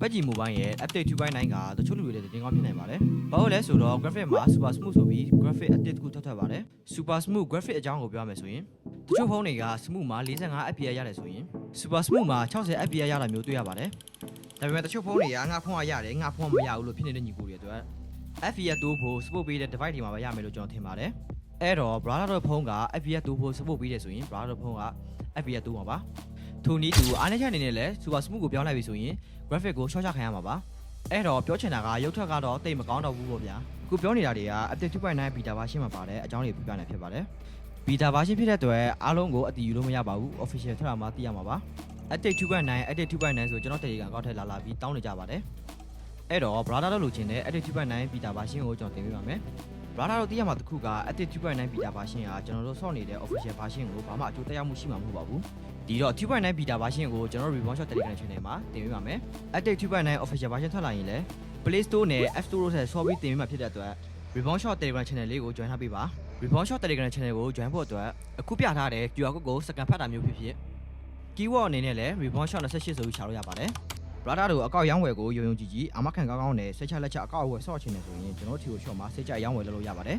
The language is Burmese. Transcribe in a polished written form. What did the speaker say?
ပတ်ကြီး mobile ရဲ့ update 2.9 ကတချို့လူတွေလည်းတင်ကောင်းဖြစ်နိုင်ပါတယ်။ဘာလို့လဲဆိုတော့ graphic မှာ super smooth ဆိုပြီး graphic update တစ်ခုထွက်ပါတယ်။ super smooth graphic အကြောင်းကိုပြောရမယ်ဆိုရင်တချို့ဖုန်းတွေက smooth မှာ45 fps ရတယ်ဆိုရင် super smooth မှာ60 fps ရတာမျိုးတွေ့ရပါတယ်။ဒါပေမဲ့တချို့ဖုန်းတွေကငါဖုန်းကရတယ်ငါဖုန်းကမရဘူးလို့ဖြစ်နေတဲ့ညီကိုတွေအတွက် fps တိုးဖို့ support ပေးတဲ့ device တွေမှာပဲရမယ်လို့ကျွန်တော်ထင်ပါတယ်။အဲ့တော့ brother တို့ဖုန်းက fps တိုးဖို့ support ပေးတယ်ဆိုရင် brother တို့ဖုန်းက fps တိုးမှာပါ။ထိုနည်းတူအားနည်းချက်အနေနဲ့လည်း super smooth ကိုပြောင်းလိုက်ပြီဆိုရင် graphic ကို short ချခံရမှာပါအဲ့တော့ပြောချင်တာကရုပ်ထွက်ကတော့တိတ်မကောင်းတော့ဘူးပေါ့ဗျာအခုပြောနေတာတွေက update 2.9 beta version မှာပါတဲ့အကြောင်းတွေပြပြနေဖြစ်ပါတယ် beta version ဖြစ်တဲ့အတွက်အားလုံးကိုအတည်ယူလို့မရပါဘူး official ထွက်လာမှသိရမှာပါ update 2.9 update 2.9 ဆိုကျွန်တော်Telegram ကောက်ထည့်လာပြီးတောင်းနေကြပါတယ်အဲ့တော့ brother တို့လိုချင်တဲ့ update 2.9 beta version ကိုကျွန်တော်တင်ပြပါမယ် brother တို့သိရမှာတစ်ခုက update 2.9 beta version ကကျွန်တော်တို့ဆော့နေတဲ့ official version ကိုဘာမှအကျိုးသက်ရောက်မှုရှိမှာမဟုတ်ပါဘူးဒီတော့ 2.9 beta version ကိုကျွန်တော်တို့ Reborn Shop Telegram channel မှာတင်ပေးပါမယ် update 2.9 official version ထွက်လာရင်လည်း Play Store နဲ့ App Store တို့ဆက်ဆော့ပြီးတင်ပေးမှာဖြစ်တဲ့အတွက် Reborn Shop Telegram channel လေးကို join ထားပေးပါ Reborn Shop Telegram channel ကို join ဖို့အတွက်အခုပြထားတဲ့ QR code ကိုစကန်ဖတ်တာမျိုးဖြစ်ဖြစ် keyword အနေနဲ့လည်း Reborn Shop 28ဆိုပြီးရှာလို့ရပါတယ် brother တို့အကောက်ရောင်းဝယ်ကိုယုံယုံကြည်ကြည်အာမခံကောင်းကောင်းနဲ့စိတ်ချလက်ချအကောက်အဝယ်ဆော့ချင်တယ်ဆိုရင်ကျွန်တော်တို့ထီကို shop မှာစိတ်ချရောင်းဝယ်လုပ်လို့ရပါတယ်